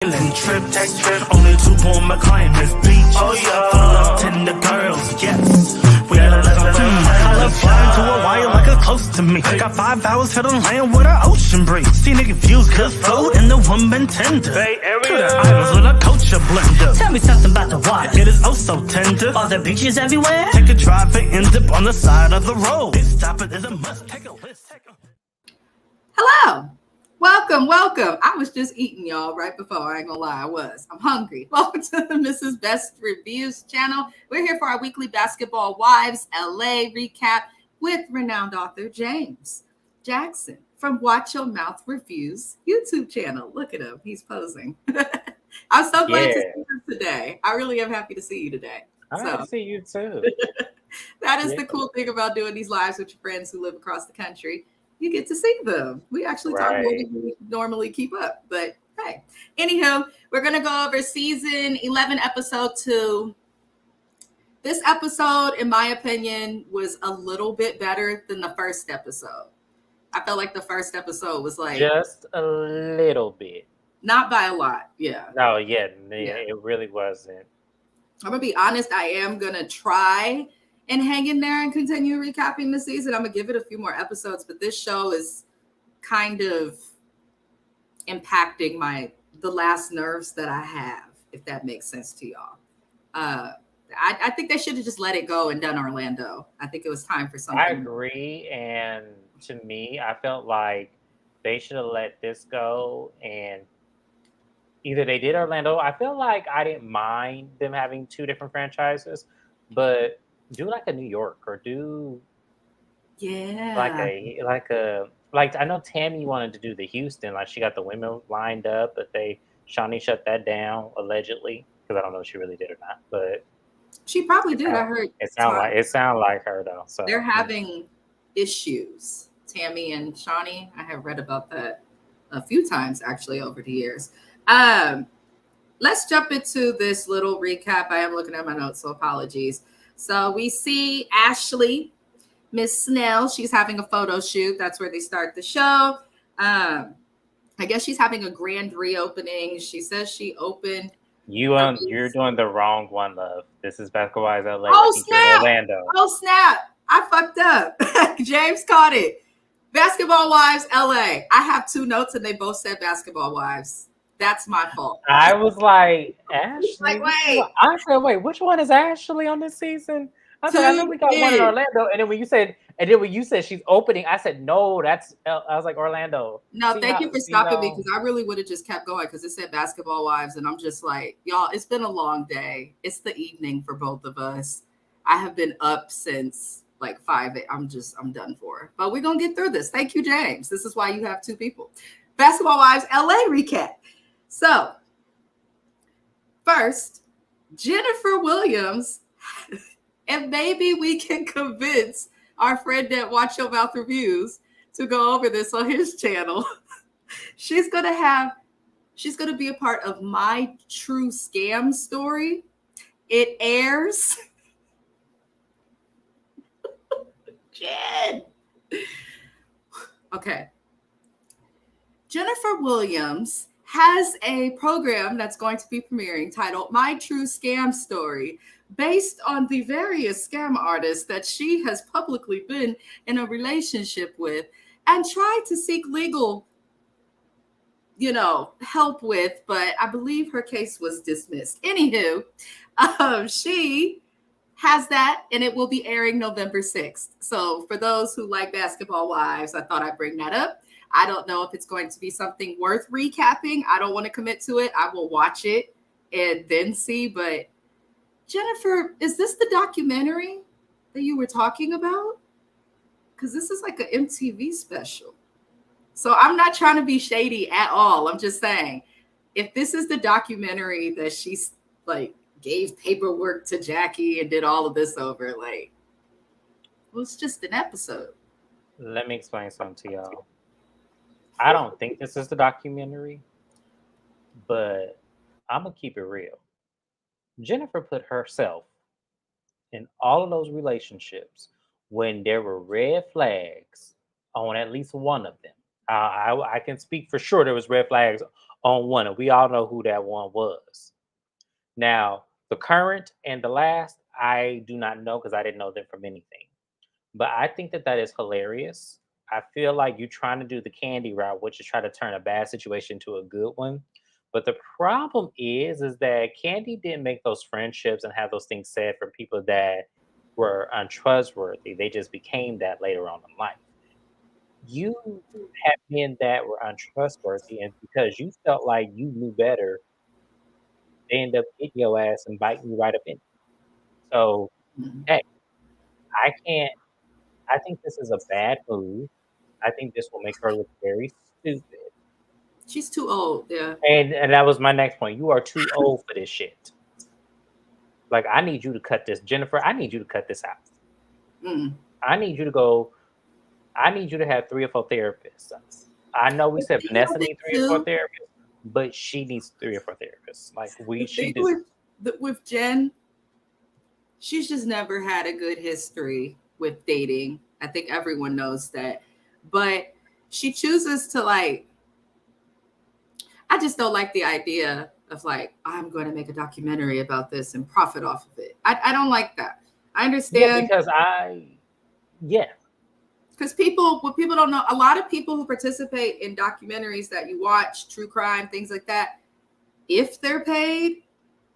Trip, only 2 on my Miss Beach. Oh yeah, full of tender girls, yes. I love flying to Hawaii like it's close to me. Got 5 hours to the land with an ocean breeze. Scenic views, good food, and the woman tender. Bay Area. To the islands with a culture blender. Tell me something about the water. It is oh so tender. Are there beaches everywhere? Take a drive and end up on the side of the road. Stop it is a must. Take a list. Hello. Welcome. I was just eating, y'all, right before. I ain't gonna lie, I was. I'm hungry. Welcome to the Mrs. Best Reviews channel. We're here for our weekly Basketball Wives LA recap with renowned author James Jackson from Watch Your Mouth Reviews YouTube channel. Look at him. He's posing. I'm so glad to see you today. I really am happy to see you today. I see you too. That is the cool thing about doing these lives with your friends who live across the country. You get to see them. We actually talk more than we normally keep up. But hey, anywho, we're going to go over season 11, episode 2. This episode, in my opinion, was a little bit better than the first episode. I felt like the first episode was like... just a little bit. Not by a lot, yeah. No, yeah, it really wasn't. I'm going to be honest, I am going to try and hang in there and continue recapping the season. I'm going to give it a few more episodes, but this show is kind of impacting the last nerves that I have, if that makes sense to y'all. I think they should have just let it go and done Orlando. I think it was time for something. I agree, and to me, I felt like they should have let this go, and either they did Orlando. I feel like I didn't mind them having 2 different franchises, but do like a New York or do like I know Tammy wanted to do the Houston, like she got the women lined up, but Shawnee shut that down allegedly, because I don't know if she really did or not, but she probably did. I heard it sound like her though. So they're having issues, Tammy and Shawnee. I have read about that a few times actually over the years. Let's jump into this little recap. I am looking at my notes, so apologies. So we see Ashley, Miss Snell. She's having a photo shoot. That's where they start the show. I guess she's having a grand reopening. She says she opened. You're doing the wrong one, love. This is Basketball Wives LA. Oh snap! Orlando. Oh snap! I fucked up. James caught it. Basketball Wives LA. I have 2 notes and they both said Basketball Wives. That's my fault. I was like, Ashley. Like, wait. I said, wait, which one is Ashley on this season? I said, I know we got one in Orlando. And then when you said she's opening, I said, no, I was like, Orlando. No, thank you for stopping me, because I really would have just kept going because it said Basketball Wives. And I'm just like, y'all, it's been a long day. It's the evening for both of us. I have been up since like 5. I'm done for. But we're going to get through this. Thank you, James. This is why you have 2 people. Basketball Wives LA recap. So, first, Jennifer Williams, and maybe we can convince our friend at Watch Your Mouth Reviews to go over this on his channel. She's going to be a part of My True Scam Story. It airs. Jen. Okay. Jennifer Williams has a program that's going to be premiering titled My True Scam Story, based on the various scam artists that she has publicly been in a relationship with and tried to seek legal, help with, but I believe her case was dismissed. Anywho, she has that, and it will be airing November 6th. So for those who like Basketball Wives, I thought I'd bring that up. I don't know if it's going to be something worth recapping. I don't want to commit to it. I will watch it and then see. But Jennifer, is this the documentary that you were talking about? Because this is like an MTV special. So I'm not trying to be shady at all. I'm just saying, if this is the documentary that she's like gave paperwork to Jackie and did all of this over, like, well, it's just an episode. Let me explain something to y'all. I don't think this is the documentary, but I'm going to keep it real. Jennifer put herself in all of those relationships when there were red flags on at least one of them. I can speak for sure there was red flags on one, and we all know who that one was. Now, the current and the last, I do not know because I didn't know them from anything. But I think that is hilarious. I feel like you're trying to do the candy route, which is try to turn a bad situation to a good one. But the problem is that Candy didn't make those friendships and have those things said from people that were untrustworthy. They just became that later on in life. You have men that were untrustworthy, and because you felt like you knew better, they end up getting your ass and biting you right up in it. So, Mhm. hey, I can't. I think this is a bad move. I think this will make her look very stupid. She's too old. Yeah. And that was my next point. You are too old for this shit. Like, I need you to cut this, Jennifer. I need you to cut this out. Mm. I need you to go. I need you to have 3 or 4 therapists. I know we said You know, Vanessa the needs 3 or 4 two, therapists, but she needs 3 or 4 therapists. Like the she thing just with Jen, she's just never had a good history with dating. I think everyone knows that. But she chooses to like, I just don't like the idea of like, I'm going to make a documentary about this and profit off of it. I don't like that. I yeah, understand because yeah. because what people don't know, a lot of people who participate in documentaries that you watch, true crime, things like that, if they're paid,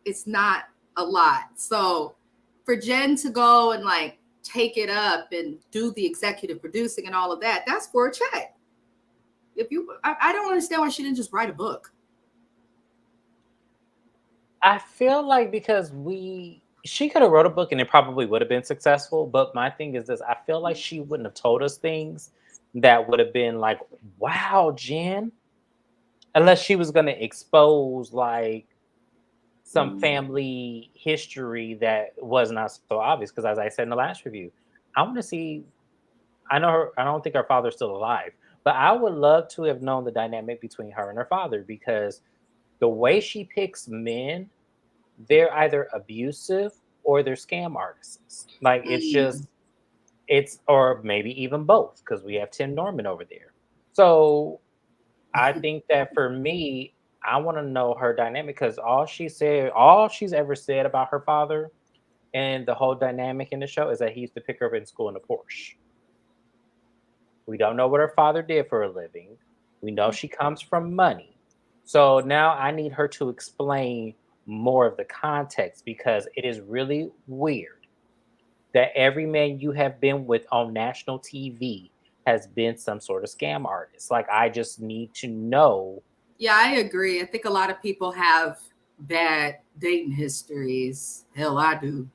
it's not a lot. So for Jen to go and like take it up and do the executive producing and all of that, that's for a check. I don't understand why she didn't just write a book. I feel like because she could have wrote a book and it probably would have been successful. But my thing is this: I feel like she wouldn't have told us things that would have been like, "Wow, Jen," unless she was going to expose like some family history that was not so obvious. Because as I said in the last review, I want to see. I know her. I don't think her father's still alive, but I would love to have known the dynamic between her and her father because the way she picks men, they're either abusive or they're scam artists. Like Mm. it's or maybe even both because we have Tim Norman over there. So I think that for me, I want to know her dynamic because all she's ever said about her father and the whole dynamic in the show is that he used to pick her up in school in a Porsche. We don't know what her father did for a living. We know she comes from money. So now I need her to explain more of the context because it is really weird that every man you have been with on national TV has been some sort of scam artist. Like, I just need to know. Yeah, I agree. I think a lot of people have bad dating histories. Hell, I do.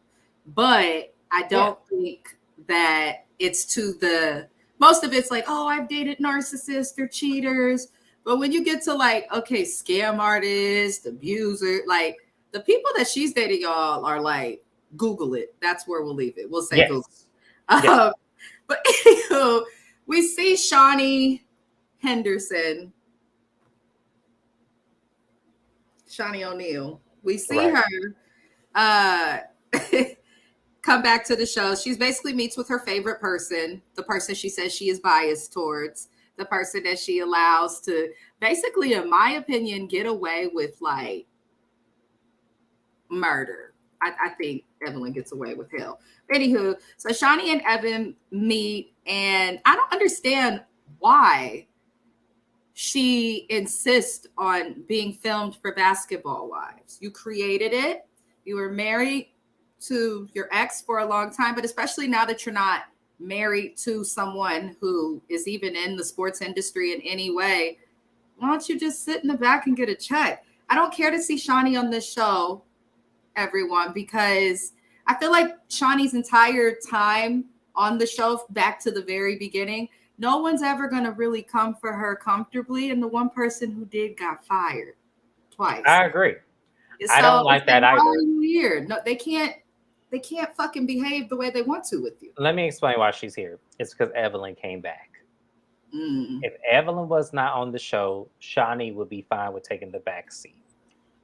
But I Yeah. don't think that it's to the most of it's like, oh, I've dated narcissists or cheaters. But when you get to like, okay, scam artists, abuser, like the people that she's dating, y'all are like, Google it. That's where we'll leave it. We'll say Google. Yes. Yes. But anywho, we see Henderson, Shawnee O'Neal. We see Right. her uh come back to the show. She's basically meets with her favorite person, the person she says she is biased towards, the person that she allows to basically, in my opinion, get away with like murder. I think Evelyn gets away with hell. Anywho, so Shawnee and Evan meet, and I don't understand why she insists on being filmed for Basketball Wives. You created it. You were married to your ex for a long time, but especially now that you're not married to someone who is even in the sports industry in any way, why don't you just sit in the back and get a check? I don't care to see Shawnee on this show, everyone, because I feel like Shawnee's entire time on the show, back to the very beginning, no one's ever going to really come for her comfortably. And the one person who did got fired twice. I agree. I So don't it's like like, that why are either. you here? No, they can't fucking behave the way they want to with you. Let me explain why she's here. It's because Evelyn came back. Mm. If Evelyn was not on the show, Shawnee would be fine with taking the back seat.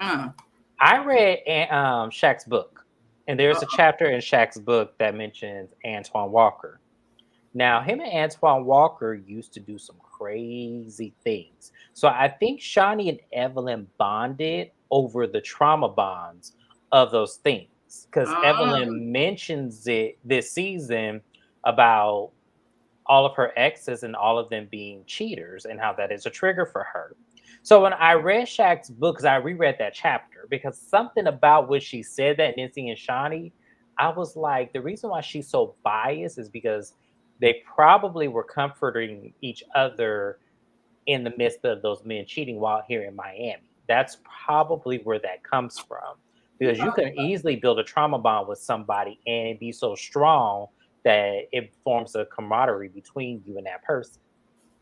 I read Shaq's book, and there's a chapter in Shaq's book that mentions Antoine Walker. Now, him and Antoine Walker used to do some crazy things. So I think Shawnee and Evelyn bonded over the trauma bonds of those things. Because Evelyn mentions it this season about all of her exes and all of them being cheaters and how that is a trigger for her. So when I read Shaq's book, because I reread that chapter, because something about what she said that Nancy and Shawnee, I was like, the reason why she's so biased is because they probably were comforting each other in the midst of those men cheating while here in Miami. That's probably where that comes from. Because you can easily build a trauma bond with somebody and it be so strong that it forms a camaraderie between you and that person.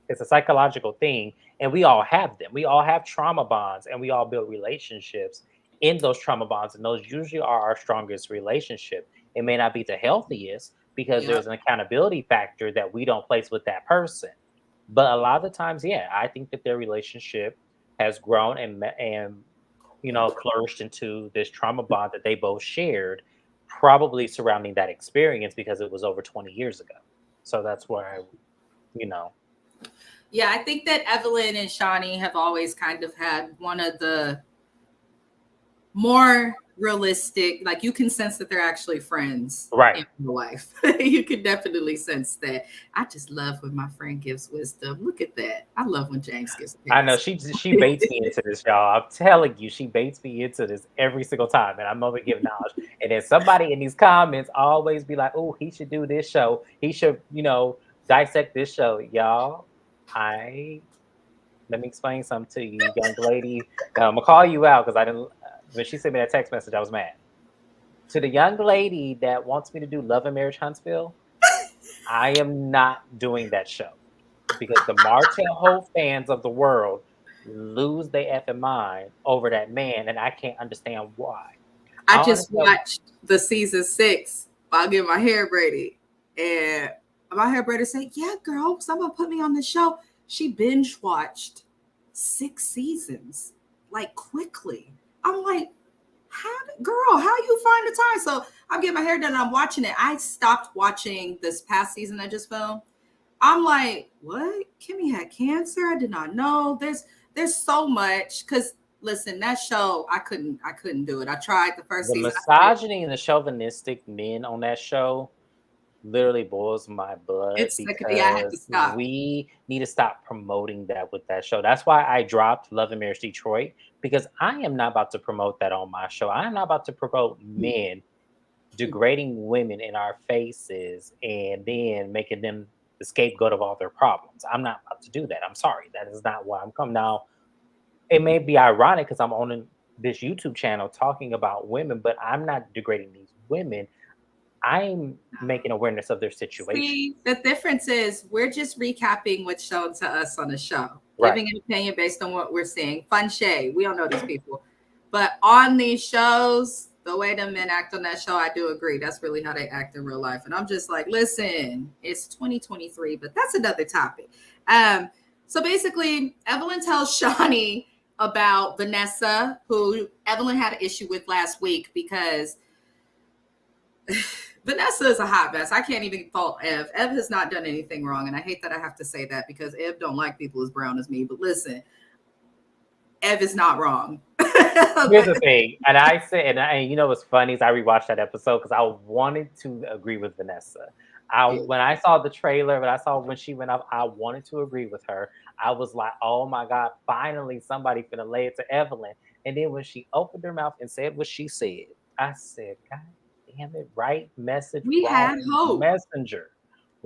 It's a psychological thing, and we all have them. We all have trauma bonds, and we all build relationships in those trauma bonds, and those usually are our strongest relationship. It may not be the healthiest because there's an accountability factor that we don't place with that person. But a lot of the times, yeah, I think that their relationship has grown and flourished into this trauma bond that they both shared, probably surrounding that experience because it was over 20 years ago. So that's where Yeah, I think that Evelyn and Shawnee have always kind of had one of the more realistic, like you can sense that they're actually friends in real life. You can definitely sense that. I just love when my friend gives wisdom. Look at that. I love when James gives wisdom. I know she baits me into this, y'all. I'm telling you, she baits me into this every single time, and I'm over giving knowledge. And then somebody in these comments always be like, "Oh, he should do this show. He should, dissect this show." Y'all, let me explain something to you, young lady. Now, I'm gonna call you out because I didn't. When she sent me that text message, I was mad. To the young lady that wants me to do Love and Marriage Huntsville, I am not doing that show because the Martell Hope fans of the world lose their effing mind over that man, and I can't understand why. I just watched the season 6 while getting my hair braided, and my hair braider said, "Yeah, girl, someone put me on the show." She binge watched 6 seasons, like quickly. I'm like, how you find the time? So I'm getting my hair done and I'm watching it. I stopped watching this past season I just filmed. I'm like, what? Kimmy had cancer? I did not know. There's so much. Because listen, that show, I couldn't do it. I tried the first season. The misogyny and the chauvinistic men on that show literally boils my blood because we need to stop promoting that with that show. That's why I dropped Love and Marriage Detroit, because I am not about to promote that on my show. I am not about to promote men degrading women in our faces and then making them the scapegoat of all their problems. I'm not about to do that. I'm sorry. That is not why I'm coming. Now, it may be ironic because I'm on this YouTube channel talking about women, but I'm not degrading these women. I'm making awareness of their situation. See, the difference is we're just recapping what's shown to us on the show, giving an opinion based on what we're seeing. Fun shade. We don't know these people. But on these shows, the way the men act on that show, I do agree. That's really how they act in real life. And I'm just like, listen, it's 2023, but that's another topic. So basically, Evelyn tells Shawnee about Vanessa, who Evelyn had an issue with last week because Vanessa is a hot mess. I can't even fault Ev. Ev has not done anything wrong. And I hate that I have to say that because Ev don't like people as brown as me. But listen, Ev is not wrong. Here's the thing. And I said, and you know what's funny is I rewatched that episode because I wanted to agree with Vanessa. When I saw the trailer, when she went up, I wanted to agree with her. I was like, oh my God, finally somebody finna lay it to Evelyn. And then when she opened her mouth and said what she said, I said, God damn it, right message. We had hope.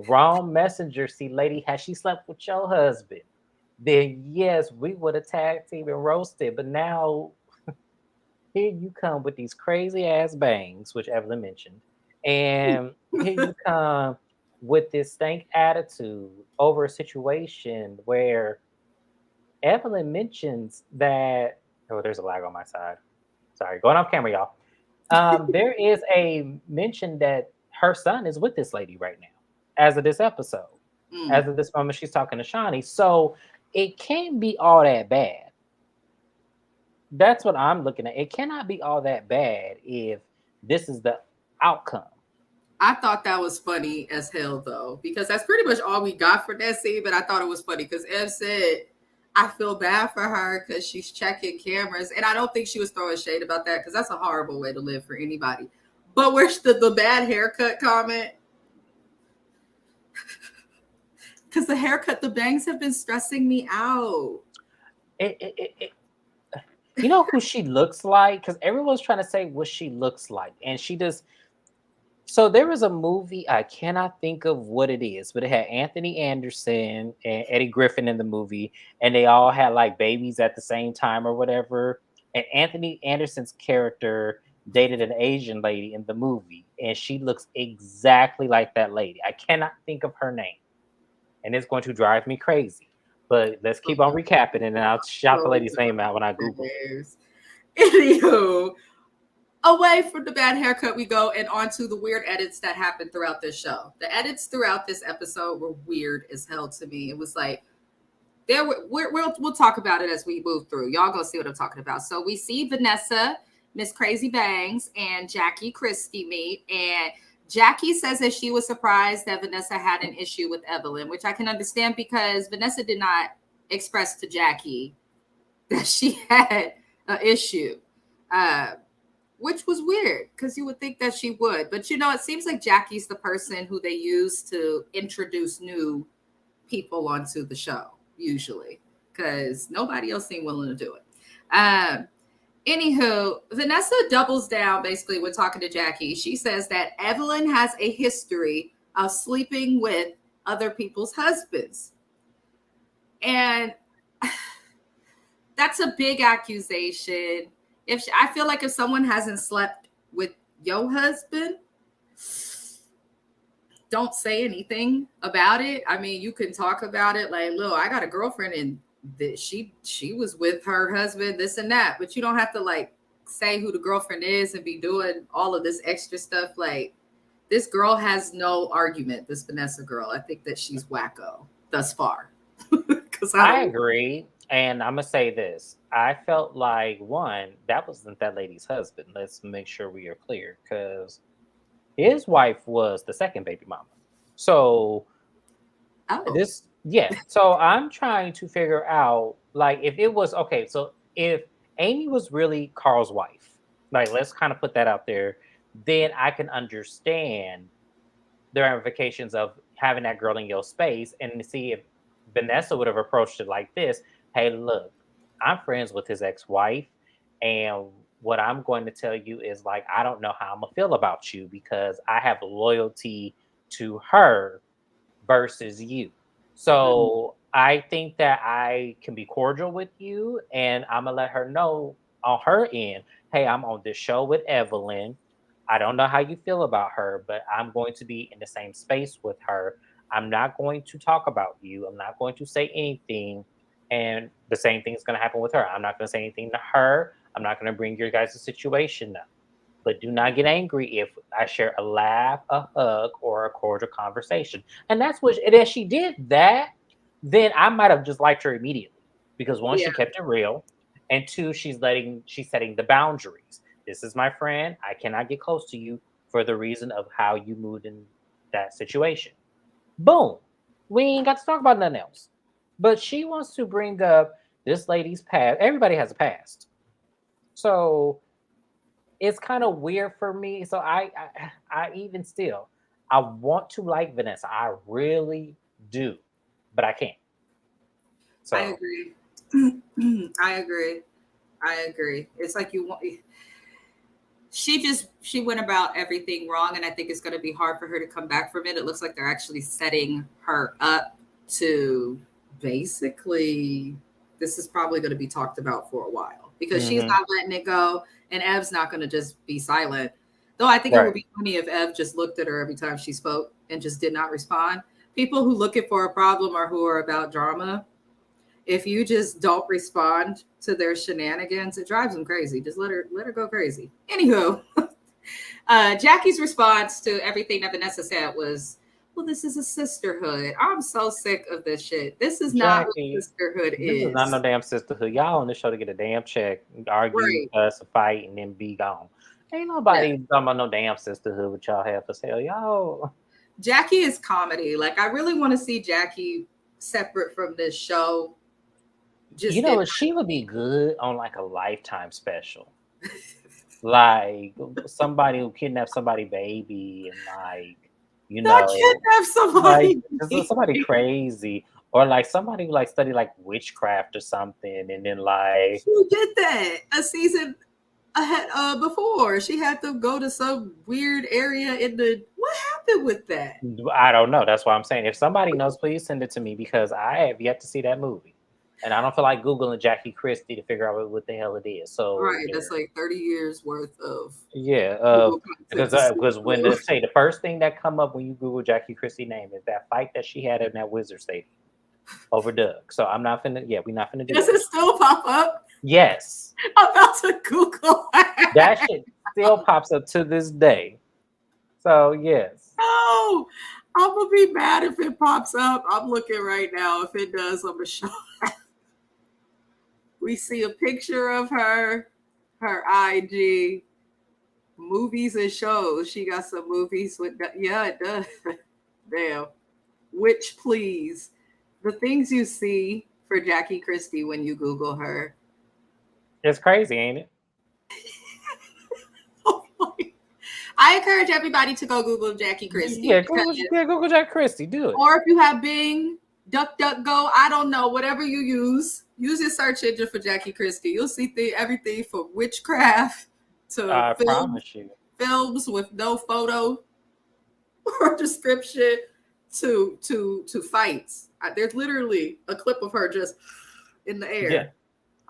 Wrong messenger. See, lady, had she slept with your husband, then yes, we would have tag team and roasted. But now here you come with these crazy ass bangs, which Evelyn mentioned. And here you come with this stank attitude over a situation where Evelyn mentions that, oh, there's a lag on my side. Sorry, going off camera, y'all. There is a mention that her son is with this lady right now, as of this episode. As of this moment, she's talking to Shawnee. So it can't be all that bad. That's what I'm looking at. It cannot be all that bad if this is the outcome. I thought that was funny as hell, though, because that's pretty much all we got for that scene. But I thought it was funny because Ev said, I feel bad for her because she's checking cameras. And I don't think she was throwing shade about that because that's a horrible way to live for anybody. But where's the bad haircut comment? Because the haircut, the bangs have been stressing me out. You know who she looks like? Because everyone's trying to say what she looks like. And she does. So there was a movie, I cannot think of what it is, but it had Anthony Anderson and Eddie Griffin in the movie, and they all had like babies at the same time or whatever. And Anthony Anderson's character dated an Asian lady in the movie, and she looks exactly like that lady. I cannot think of her name, and it's going to drive me crazy. But let's keep on recapping, and then I'll shout the lady's name out when I Google. Anywho, away from the bad haircut we go and onto the weird edits that happened throughout this show. The edits throughout this episode were weird as hell to me. It was like, we'll talk about it as we move through. Y'all gonna see what I'm talking about. So we see Vanessa, Miss Crazy Bangs, and Jackie Christie meet, and Jackie says that she was surprised that Vanessa had an issue with Evelyn, which I can understand because Vanessa did not express to Jackie that she had an issue. Which was weird because you would think that she would. But, you know, it seems like Jackie's the person who they use to introduce new people onto the show, usually, because nobody else seemed willing to do it. Anywho, Vanessa doubles down basically when talking to Jackie. She says that Evelyn has a history of sleeping with other people's husbands. And that's a big accusation. I feel like if someone hasn't slept with your husband, don't say anything about it. I mean, you can talk about it like, look, I got a girlfriend and she was with her husband, this and that, but you don't have to like say who the girlfriend is and be doing all of this extra stuff. Like, this girl has no argument, this Vanessa girl. I think that she's wacko thus far. I agree. And I'm going to say this. I felt like, one, that wasn't that lady's husband. Let's make sure we are clear, because his wife was the second baby mama. So so I'm trying to figure out, like, if it was, okay, so if Amy was really Carl's wife, like, let's kind of put that out there, then I can understand the ramifications of having that girl in your space and to see if Vanessa would have approached it like this. Hey, look, I'm friends with his ex-wife, and what I'm going to tell you is, like, I don't know how I'm going to feel about you because I have loyalty to her versus you. So I think that I can be cordial with you, and I'm going to let her know on her end, hey, I'm on this show with Evelyn. I don't know how you feel about her, but I'm going to be in the same space with her. I'm not going to talk about you. I'm not going to say anything. And the same thing is going to happen with her. I'm not going to say anything to her. I'm not going to bring your guys' situation up. But do not get angry if I share a laugh, a hug, or a cordial conversation. And that's what, and if she did that, then I might have just liked her immediately. Because one, she kept it real. And two, she's setting the boundaries. This is my friend. I cannot get close to you for the reason of how you moved in that situation. Boom. We ain't got to talk about nothing else. But she wants to bring up this lady's past. Everybody has a past. So it's kind of weird for me. So I even still, I want to like Vanessa. I really do. But I can't. So I agree. I agree. It's like she went about everything wrong, and I think it's going to be hard for her to come back from it. It looks like they're actually setting her up to basically, this is probably going to be talked about for a while because she's not letting it go, and Ev's not going to just be silent. Though I think it would be funny if Ev just looked at her every time she spoke and just did not respond. People who looking for a problem or who are about drama, if you just don't respond to their shenanigans, it drives them crazy. Just let her go crazy. Anywho, Jackie's response to everything that Vanessa said was, well, this is a sisterhood. I'm so sick of this shit. This is not what sisterhood is. This is not no damn sisterhood. Y'all on this show to get a damn check, argue, us, fight, and then be gone. Ain't nobody talking about no damn sisterhood with y'all have for sale, y'all. Jackie is comedy. Like, I really want to see Jackie separate from this show. You know, she would be good on like a Lifetime special. Like somebody who kidnapped somebody's baby and like, you Not know, kidnap somebody. like just somebody crazy. Or like somebody who like studied like witchcraft or something, and then like She did that a season ahead before. She had to go to some weird area in the. What happened with that? I don't know. That's why I'm saying if somebody knows, please send it to me because I have yet to see that movie. And I don't feel like Googling Jackie Christie to figure out what the hell it is. So Right, that's like 30 years worth of because when they say the first thing that come up when you Google Jackie Christie name is that fight that she had in that Wizard Stadium over Doug. So I'm not finna. Yeah, we're not finna do. Does it still pop up? Yes, I'm about to Google it. that shit still pops up to this day. So yes. No, I'm gonna be mad if it pops up. I'm looking right now. If it does, I'm gonna show. We see a picture of her IG, movies and shows. She got some movies with, yeah, it does. Damn. Which, please, the things you see for Jackie Christie when you Google her. It's crazy, ain't it? I encourage everybody to go Google Jackie Christie. Yeah, Google Jackie Christie. Do it. Or if you have Bing, DuckDuckGo, I don't know, whatever you use your search engine for Jackie Christie. You'll see everything from witchcraft to films with no photo or description to fights. There's literally a clip of her just in the air. Yeah.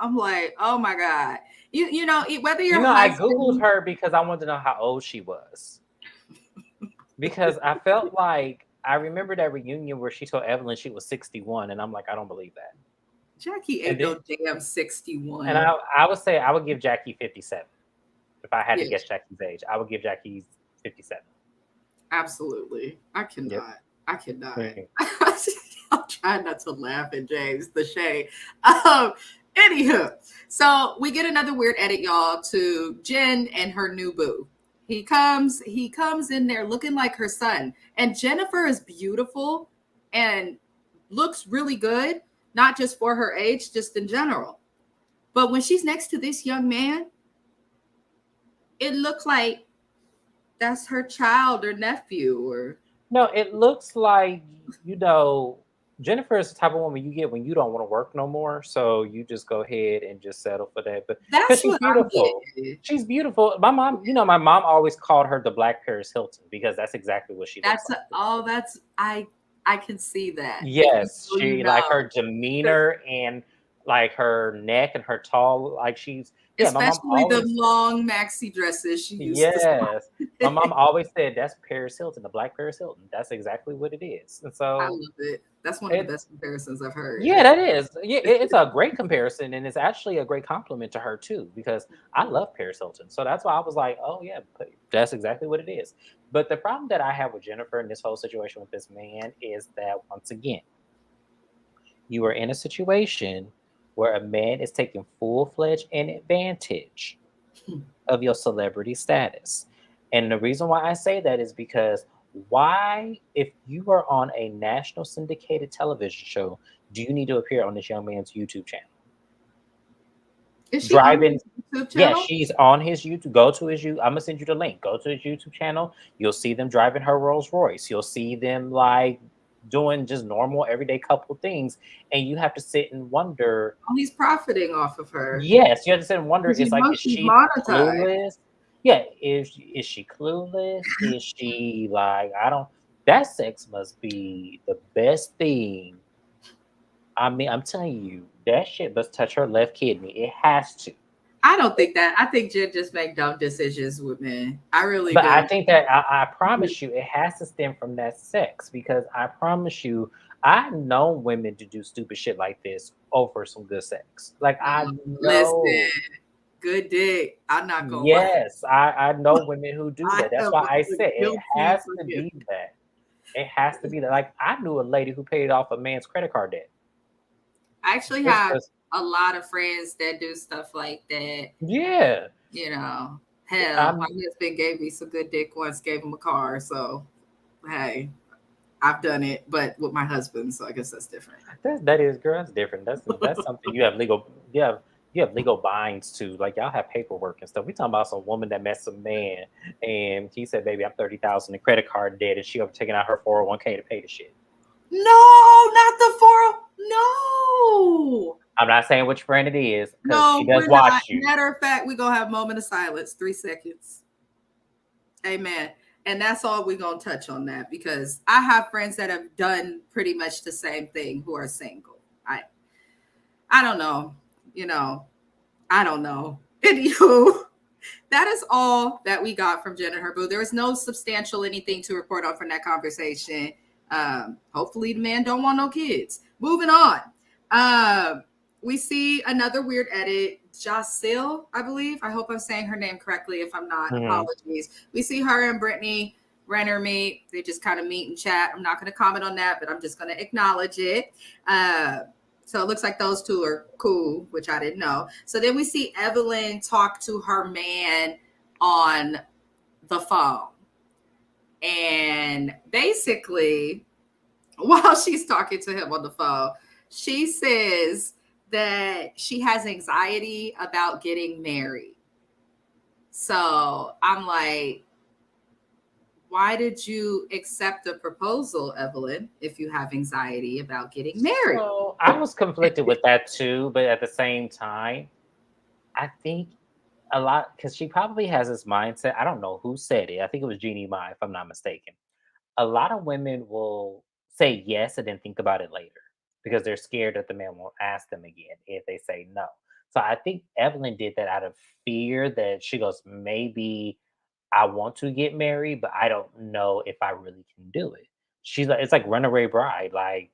I'm like, oh my God. You know, whether you're I Googled her because I wanted to know how old she was. Because I felt like I remember that reunion where she told Evelyn she was 61, and I'm like, I don't believe that. Jackie ain't no damn 61. And I would say I would give Jackie 57. If I had to guess Jackie's age, I would give Jackie 57. Absolutely. I cannot. Yep. I cannot. Mm-hmm. I'm trying not to laugh at James, the shade. Anywho, so we get another weird edit, y'all, to Jen and her new boo. He comes in there looking like her son. And Jennifer is beautiful and looks really good, not just for her age, just in general. But when she's next to this young man, it looks like that's her child or nephew or. No, it looks like, Jennifer is the type of woman you get when you don't want to work no more. So you just go ahead and just settle for that. But that's she's beautiful. She's beautiful. My mom, my mom always called her the Black Paris Hilton because that's exactly what she looks like. I can see that. Yes, she like her demeanor and like her neck and her tall, like she's especially the long maxi dresses she used to. My mom always said that's Paris Hilton, the Black Paris Hilton. That's exactly what it is. And so I love it. That's one of the best comparisons I've heard. Yeah, that is. Yeah, it's a great comparison, and it's actually a great compliment to her too, because I love Paris Hilton. So that's why I was like, oh yeah, that's exactly what it is. But the problem that I have with Jennifer in this whole situation with this man is that once again, you are in a situation where a man is taking full-fledged advantage of your celebrity status. And the reason why I say that is because why, if you are on a national syndicated television show, do you need to appear on this young man's YouTube channel? Is she on his YouTube channel? Yeah, she's on his YouTube. Go to his YouTube. I'm gonna send you the link. Go to his YouTube channel. You'll see them driving her Rolls Royce. You'll see them like doing just normal everyday couple things, and you have to sit and wonder. Oh, he's profiting off of her. Yes, you have to sit and wonder. It's like, is she clueless? Yeah, is she clueless? Is she like, that sex must be the best thing. I mean, I'm telling you, that shit must touch her left kidney. It has to. I don't think that. I think Jen just make dumb decisions with men. I really do. But I think that I promise you, it has to stem from that sex, because I promise you, I know women to do stupid shit like this over some good sex. Like I know. Listen, good dick. I'm not gonna. Yes, I know women who do that. That's why I said it has to be that. It has to be that. Like I knew a lady who paid off a man's credit card debt. I actually have a lot of friends that do stuff like that. Yeah. Hell, my husband gave me some good dick once, gave him a car. So, hey, I've done it, but with my husband. So I guess that's different. That is, girl. That's different. That's something you have legal. You have legal binds to. Like y'all have paperwork and stuff. We talking about some woman that met some man, and he said, "Baby, I'm 30,000 in credit card debt," and she taking out her 401k to pay the shit. No, not the 4. No. I'm not saying which friend it is because No, she does we're watch not. you. Matter of fact, we're going to have a moment of silence, 3 seconds. Amen. And that's all we're going to touch on that because I have friends that have done pretty much the same thing who are single. I don't know. I don't know. Anywho, that is all that we got from Jen and her boo. There was no substantial anything to report on from that conversation. Hopefully the man don't want no kids. Moving on. We see another weird edit. JAC'EIL, I believe. I hope I'm saying her name correctly. If I'm not, apologies. We see her and Brittany Renner meet. They just kind of meet and chat. I'm not going to comment on that, but I'm just going to acknowledge it. So it looks like those two are cool, which I didn't know. So then we see EVELYN talk to her man on the phone. And basically, while she's talking to him on the phone, she says that she has anxiety about getting married. So I'm like, why did you accept the proposal, EVELYN, if you have anxiety about getting married? So I was conflicted with that too, but at the same time, I think a lot because she probably has this mindset. I don't know who said it. I think it was Jeannie Mai, if I'm not mistaken. A lot of women will say yes and then think about it later because they're scared that the man won't ask them again if they say no. So I think EVELYN did that out of fear that she goes, maybe I want to get married, but I don't know if I really can do it. She's like, it's like Runaway Bride. Like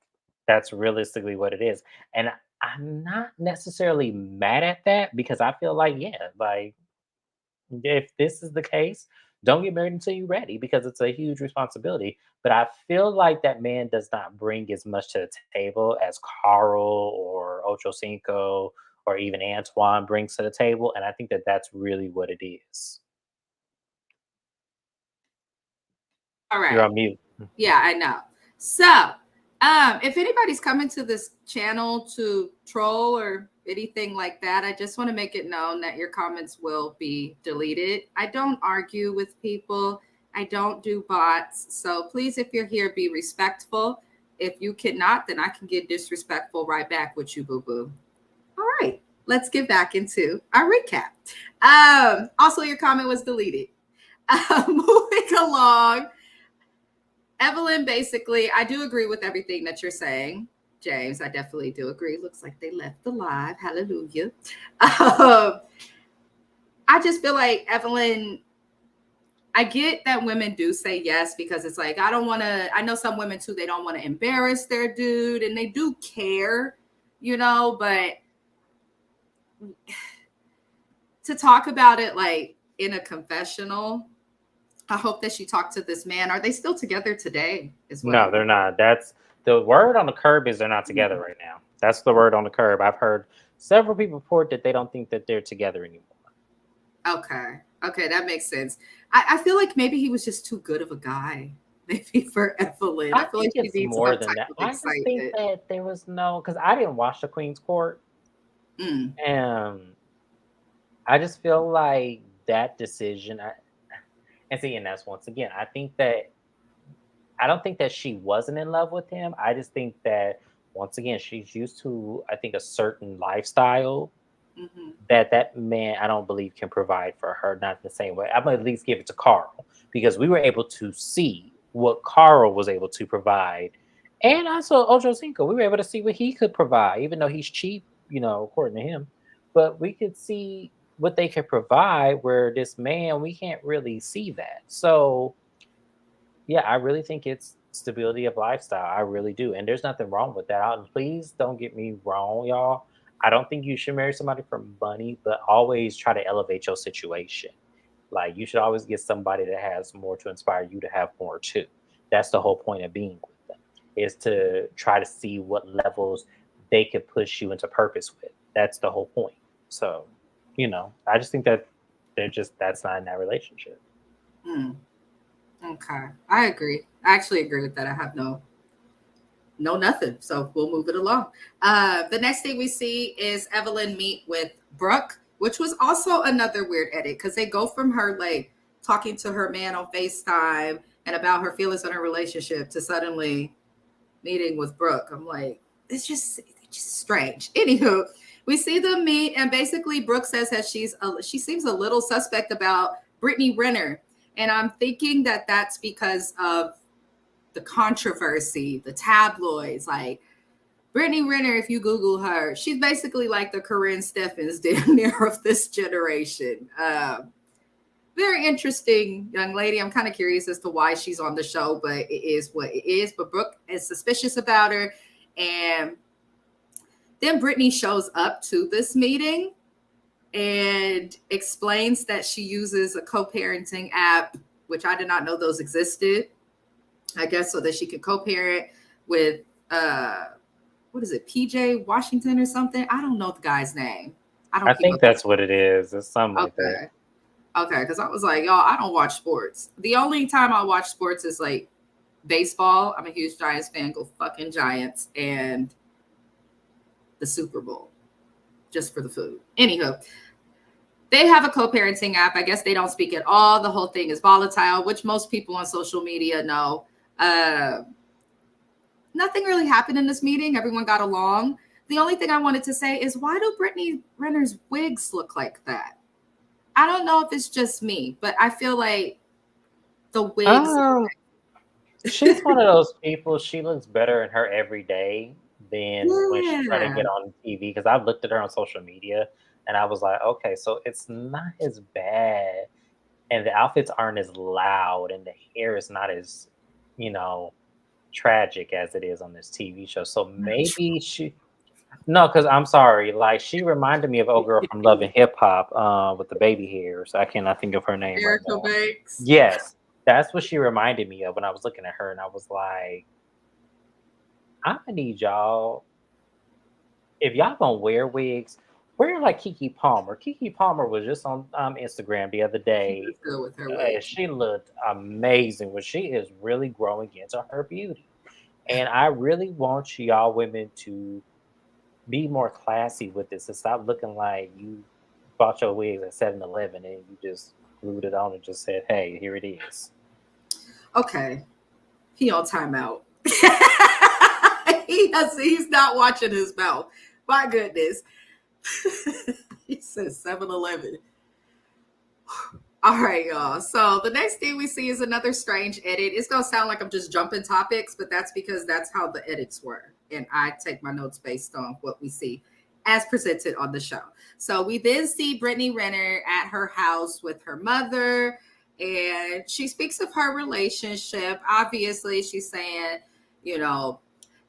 that's realistically what it is. And I'm not necessarily mad at that because I feel like, yeah, like if this is the case, don't get married until you're ready because it's a huge responsibility. But I feel like that man does not bring as much to the table as Carl or Ocho Cinco or even Antoine brings to the table. And I think that that's really what it is. All You're right. on mute. Yeah, I know. So, if anybody's coming to this channel to troll or anything like that, I just want to make it known that your comments will be deleted. I don't argue with people. I don't do bots. So please, if you're here, be respectful. If you cannot, then I can get disrespectful right back with you, boo-boo. All right, let's get back into our recap. Also, your comment was deleted. Moving along. EVELYN, basically, I do agree with everything that you're saying, James. I definitely do agree. Looks like they left the live. Hallelujah. I just feel like EVELYN, I get that women do say yes because it's like, I don't want to, I know some women too, they don't want to embarrass their dude and they do care, but to talk about it like in a confessional, I hope that she talked to this man. Are they still together today as well? No, they're not. That's the word on the curb is they're not together right now. That's the word on the curb. I've heard several people report that they don't think that they're together anymore. Okay, that makes sense. I feel like maybe he was just too good of a guy, maybe for EVELYN. I feel like she it's needs more some than type that. of I just think excitement. that there was because I didn't watch the Queen's Court. And I just feel like that decision, and that's once again, I don't think that she wasn't in love with him. I just think that once again, she's used to, I think, a certain lifestyle that man, I don't believe can provide for her, not the same way. I'm gonna at least give it to Carl because we were able to see what Carl was able to provide. And also Ocho Cinco, we were able to see what he could provide, even though he's cheap, according to him. But we could see what they could provide where this man, we can't really see that. So yeah, I really think it's stability of lifestyle. I really do. And there's nothing wrong with that. Please don't get me wrong, y'all. I don't think you should marry somebody for money, but always try to elevate your situation. Like you should always get somebody that has more to inspire you to have more too. That's the whole point of being with them, is to try to see what levels they could push you into purpose with. That's the whole point. So, I just think that that's not in that relationship. Okay, I agree. I actually agree with that. I have no nothing. So we'll move it along. The next thing we see is EVELYN meet with Brooke, which was also another weird edit because they go from her like talking to her man on FaceTime and about her feelings on her relationship to suddenly meeting with Brooke. I'm like, it's just strange. Anywho, we see them meet, and basically Brooke says that she seems a little suspect about Brittany Renner, and I'm thinking that that's because of the controversy, the tabloids. Like Brittany Renner, if you Google her, she's basically like the Corinne Steffens damn near of this generation. Very interesting young lady. I'm kind of curious as to why she's on the show, but it is what it is. But Brooke is suspicious about her. And then Brittany shows up to this meeting and explains that she uses a co-parenting app, which I did not know those existed. I guess so that she could co-parent with, what is it, PJ Washington or something? I don't know the guy's name. I think that's what it is. It's something like that. Okay, because I was like, y'all, I don't watch sports. The only time I watch sports is like baseball. I'm a huge Giants fan. Go fucking Giants. And the Super Bowl. Just for the food. Anywho, they have a co-parenting app. I guess they don't speak at all. The whole thing is volatile, which most people on social media know. Nothing really happened in this meeting. Everyone got along. The only thing I wanted to say is, why do Brittany Renner's wigs look like that? I don't know if it's just me, but I feel like the wigs. She's one of those people. She looks better in her everyday than when she's trying to get on TV. Because I've looked at her on social media and I was like, okay, so it's not as bad, and the outfits aren't as loud, and the hair is not as, tragic as it is on this TV show. So maybe no, because I'm sorry, like she reminded me of old girl from Love and Hip Hop with the baby hairs. I cannot think of her name. Erica Banks. Yes, that's what she reminded me of when I was looking at her, and I was like, I'm gonna need y'all. If y'all gonna wear wigs, wear like Keke Palmer. Keke Palmer was just on Instagram the other day. With her wigs. She looked amazing. Well, she is really growing into her beauty, and I really want y'all women to be more classy with this and stop looking like you bought your wigs at 7-Eleven and you just glued it on and just said, hey, here it is. Okay. He on timeout. He's not watching his mouth. My goodness. He says 7-Eleven. All right, y'all. So the next thing we see is another strange edit. It's going to sound like I'm just jumping topics, but that's because that's how the edits were. And I take my notes based on what we see as presented on the show. So we then see Brittany Renner at her house with her mother, and she speaks of her relationship. Obviously, she's saying,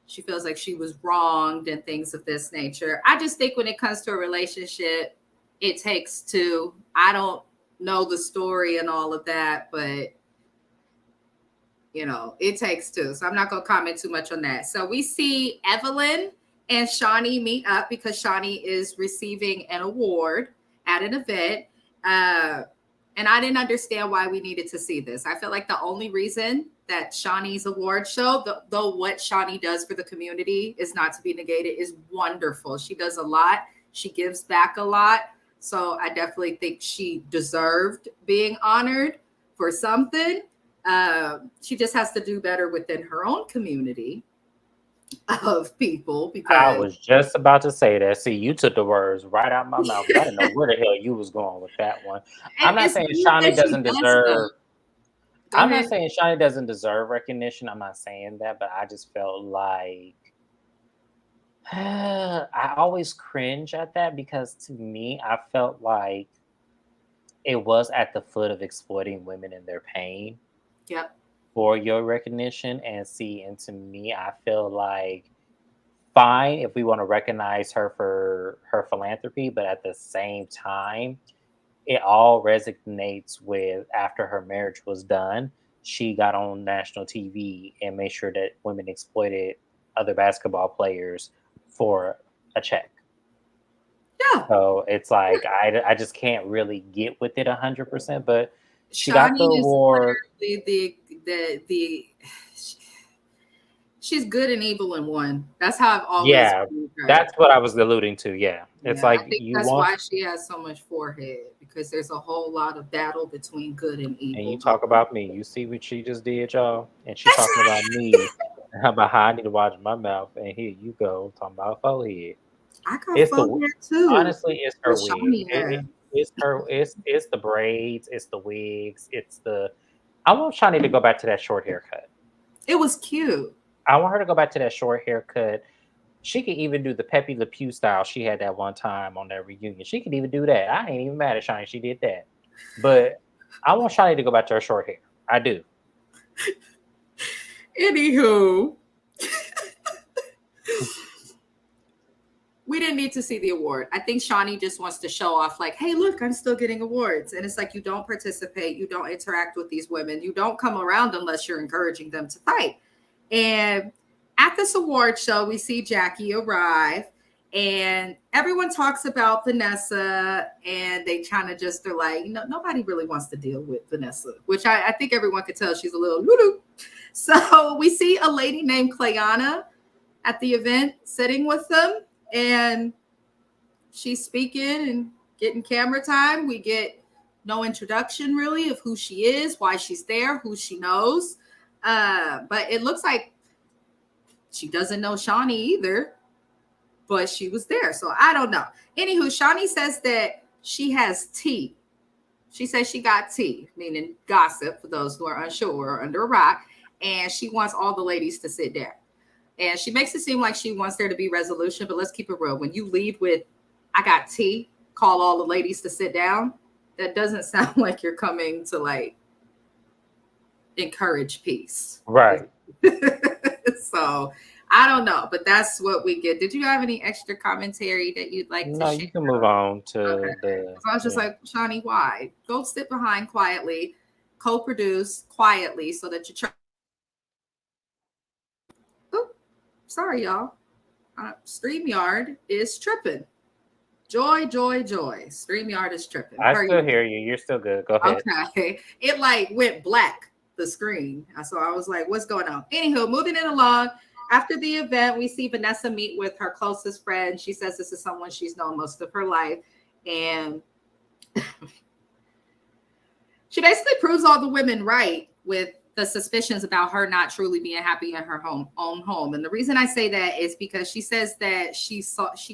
she feels like she was wronged and things of this nature. I just think when it comes to a relationship, it takes two. I don't know the story and all of that, but it takes two. So I'm not going to comment too much on that. So we see EVELYN and Shawnee meet up because Shawnee is receiving an award at an event. And I didn't understand why we needed to see this. I feel like the only reason that Shawnee's award show, though what Shawnee does for the community is not to be negated, is wonderful. She does a lot. She gives back a lot. So I definitely think she deserved being honored for something. She just has to do better within her own community of people. Because I was just about to say that. See, you took the words right out of my mouth. I didn't know where the hell you was going with that one. I'm not saying Shawnee doesn't deserve. I'm not saying Shawnee doesn't deserve recognition. I'm not saying that, but I just felt like I always cringe at that because to me, I felt like it was at the foot of exploiting women in their pain. Yep. For your recognition. And to me, I feel like fine if we want to recognize her for her philanthropy, but at the same time, it all resonates with after her marriage was done, she got on national TV and made sure that women exploited other basketball players for a check. Yeah. So it's like I just can't really get with it 100%. But she got the Shawnee is award. literally the she's good and evil in one. That's how I've always Yeah, viewed her. that's what I was alluding to. Yeah, it's Yeah, I like think you that's want, why she has so much forehead, because there's a whole lot of battle between good and and you evil talk going about me. You see what she just did, y'all, and she talking about me. About how I need to watch my mouth, and here you go talking about forehead. I got It's the forehead too. honestly, it's her But wig. Shawnee had. It's her. It's the braids. It's the wigs. It's the. I want Shani to go back to that short haircut. It was cute. I want her to go back to that short haircut. She could even do the Pepe Le Pew style she had that one time on that reunion. She could even do that. I ain't even mad at Shani. She did that. But I want Shani to go back to her short hair. I do. Anywho, we didn't need to see the award. I think Shawnee just wants to show off, like, hey, look, I'm still getting awards. And it's like, you don't participate. You don't interact with these women. You don't come around unless you're encouraging them to fight. And at this award show, we see Jackie arrive, and everyone talks about Vanessa, and they kind of just, they're like, nobody really wants to deal with Vanessa, which I think everyone could tell she's a little loo-doo. So we see a lady named Clayana at the event sitting with them, and she's speaking and getting camera time. We get no introduction really of who she is, why she's there, who she knows. But it looks like she doesn't know Shawnee either, but she was there. So I don't know. Anywho, Shawnee says that she has tea. She says she got tea, meaning gossip for those who are unsure or under a rock. And she wants all the ladies to sit down. And she makes it seem like she wants there to be resolution, but let's keep it real. When you lead with, I got tea, call all the ladies to sit down, that doesn't sound like you're coming to like encourage peace. Right. So I don't know, but that's what we get. Did you have any extra commentary that you'd like to No, share? you can move on to Okay. the. So I was just like, Shawnee, why? Go sit behind quietly, co-produce quietly so that you try. Oh, sorry, y'all. StreamYard is tripping. Joy. StreamYard is tripping. I still hear you. You're still good. Go ahead. Okay. It like went black, the screen. So I was like, what's going on? Anywho, moving it along. After the event, we see Vanessa meet with her closest friend. She says this is someone she's known most of her life. And she basically proves all the women right with the suspicions about her not truly being happy in her own home. And the reason I say that is because she says that she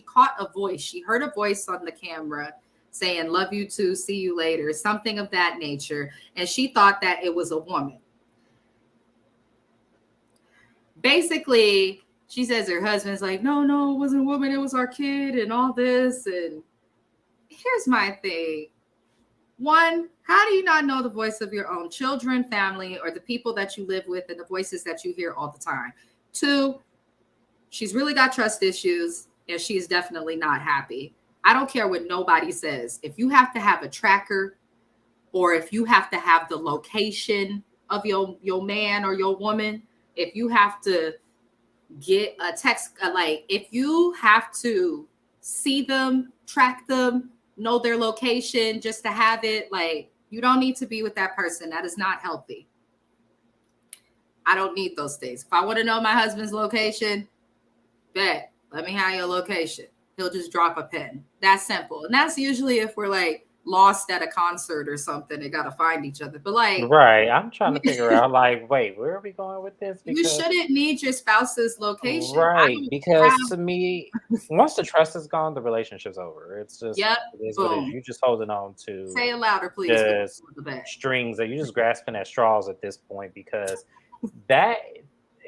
caught a voice. She heard a voice on the camera saying, love you too, see you later, something of that nature. And she thought that it was a woman. Basically, she says her husband's like, no, it wasn't a woman, it was our kid and all this. And here's my thing. One, how do you not know the voice of your own children, family, or the people that you live with and the voices that you hear all the time? Two, she's really got trust issues and she's definitely not happy. I don't care what nobody says. If you have to have a tracker or if you have to have the location of your man or your woman, if you have to get a text, like if you have to see them, track them, know their location just to have it, like you don't need to be with that person. That is not healthy. I don't need those things. If I want to know my husband's location, bet, let me have your location. He'll just drop a pin. That's simple. And that's usually if we're like lost at a concert or something, they got to find each other. But like, Right. I'm trying to figure out, like, wait, where are we going with this? You shouldn't need your spouse's location. Right. Because to me, once the trust is gone, the relationship's over. It's just, Yep. it is what it is. You're just holding on to Say it louder, please. just strings that you're just grasping at straws at this point, because that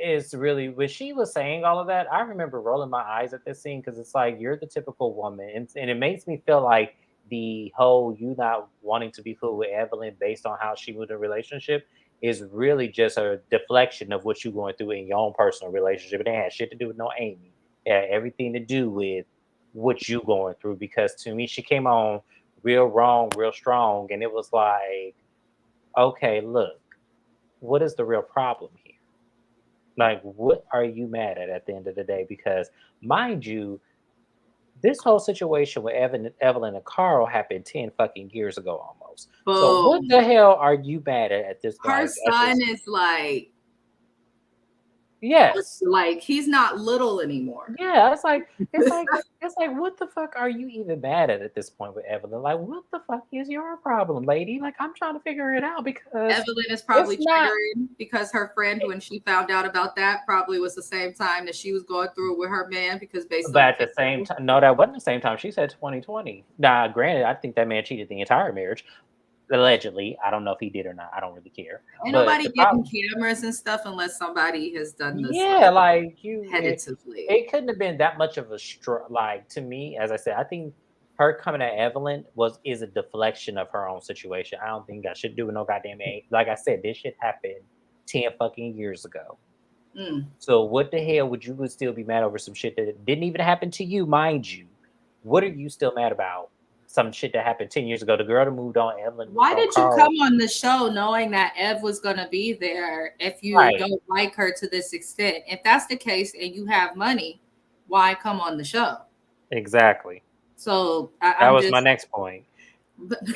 is really, when she was saying all of that, I remember rolling my eyes at this scene because it's like, you're the typical woman. And it makes me feel like the whole you not wanting to be cool with Evelyn based on how she moved in a relationship is really just a deflection of what you're going through in your own personal relationship. It ain't had shit to do with no Amy. It had everything to do with what you going through, because to me, she came on real wrong, real strong. And it was like, okay, look, what is the real problem here? Like, what are you mad at the end of the day? Because mind you, this whole situation with Evelyn and Carl happened 10 fucking years ago almost. So what Boom. the hell are you mad at this Her like, son is like, yes. like he's not little anymore. Yeah, it's like what the fuck are you even mad at this point with Evelyn? Like, what the fuck is your problem, lady? Like, I'm trying to figure it out because Evelyn is probably it's not triggering because her friend, when she found out about that, probably was the same time that she was going through it with her man, because based but on at the same time, no, that wasn't the same time. She said 2020. Now, granted, I think that man cheated the entire marriage. Allegedly. I don't know if he did or not. I don't really care. ain't But nobody the getting problem, cameras and stuff unless somebody has done this yeah, like like you, repetitively. it couldn't have been that much of a like to me, as I said, I think her coming at Evelyn is a deflection of her own situation. I don't think that should do with no goddamn age. Like I said, this shit happened 10 fucking years ago. So what the hell would still be mad over some shit that didn't even happen to you, mind you? What are you still mad about? Some shit that happened 10 years ago. The girl that moved on, Evelyn. Why did you Carl. come on the show knowing that Ev was going to be there if you Right. don't like her to this extent? If that's the case and you have money, why come on the show? Exactly. So that was my next point.